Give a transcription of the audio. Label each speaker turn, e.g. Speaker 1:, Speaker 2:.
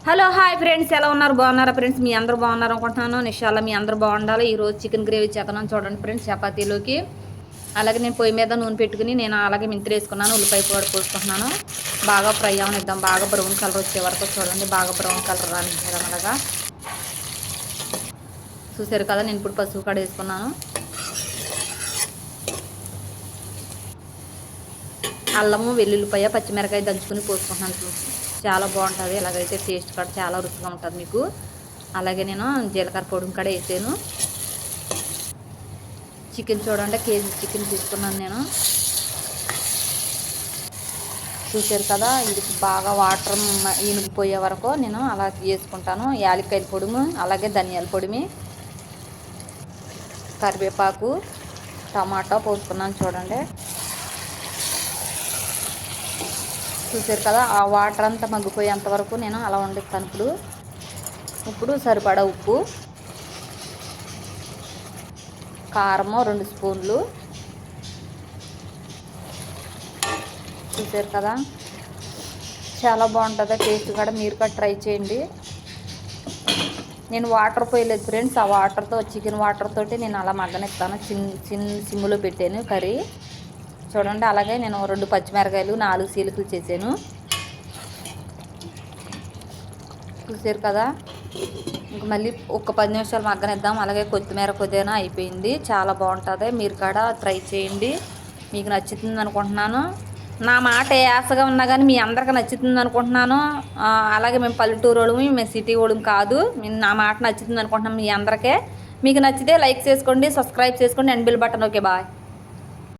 Speaker 1: Hello hi friends, ఎలా ఉన్నారు? బాగున్నారా ఫ్రెండ్స్? మీ అందరూ బాగున్నారు అనుకుంటున్నాను. నిషాల్లో మీ అందరూ బాగుండాలి. ఈరోజు చికెన్ గ్రేవీ చేతనం చూడండి ఫ్రెండ్స్, చపాతీలోకి. అలాగే నేను పొయ్యి మీద నూనె పెట్టుకుని నేను అలాగే మెంతులు వేసుకున్నాను, ఉల్లిపాయ పొడి పోసుకుంటున్నాను. బాగా ఫ్రై అవనిద్దాం, బాగా బ్రౌన్ కలర్ వచ్చే వరకు చూడండి. బాగా బ్రౌన్ కలర్ రానిద్దాం. అలాగా చూసారు కదా, నేను ఇప్పుడు పసుపు కాడ వేసుకున్నాను. అల్లము, వెల్లుల్లిపాయ, పచ్చిమిరకాయ దంచుకుని పోసుకుంటున్నాను. చాలా బాగుంటుంది. ఇలాగైతే టేస్ట్ కూడా చాలా రుచిగా ఉంటుంది మీకు. అలాగే నేను జీలకర్ర పొడి కూడా వేసాను. చికెన్ చూడండి, కేజీ చికెన్ తీసుకున్నాను నేను. చూసారు కదా, ఇది బాగా వాటర్ ఇనిగిపోయే వరకు నేను అలా వేసుకుంటాను. యాలక్కాయల పొడిము, అలాగే ధనియాల పొడిమి, కరివేపాకు, టమాటా పోసుకున్నాను చూడండి. చూసారు కదా, ఆ వాటర్ అంతా మగ్గిపోయేంత వరకు నేను అలా వండిస్తాను. ఇప్పుడు సరిపడా ఉప్పు, కారము 2 స్పూన్లు. చూసారు కదా, చాలా బాగుంటుంది టేస్ట్ కూడా. మీరు కూడా ట్రై చేయండి. నేను వాటర్ పోయలేదు ఫ్రెండ్స్, ఆ వాటర్తో చికెన్ వాటర్ తోటి నేను అలా మగ్గనిస్తాను. చిన్న సిమ్లో పెట్టాను కర్రీ చూడండి. అలాగే నేను 2 పచ్చిమిరకాయలు, 4 చీలికలు చేశాను. చూసారు కదా, ఇంక మళ్ళీ ఒక 10 నిమిషాలు మగ్గనిద్దాం. అలాగే కొత్తిమీర, పుదీనా అయిపోయింది. చాలా బాగుంటుంది. మీరు కూడా ట్రై చేయండి, మీకు నచ్చుతుంది అనుకుంటున్నాను. నా మాట యాసగా ఉన్నా కానీ మీ అందరికీ నచ్చుతుంది అనుకుంటున్నాను. అలాగే మేము పల్లెటూరు వాళ్ళమి, మేము సిటీ వాళ్ళం కాదు. నా మాట నచ్చుతుంది అనుకుంటున్నాం మీ అందరికీ. మీకు నచ్చితే లైక్ చేసుకోండి, సబ్స్క్రైబ్ చేసుకోండి, and bell button. Okay, bye.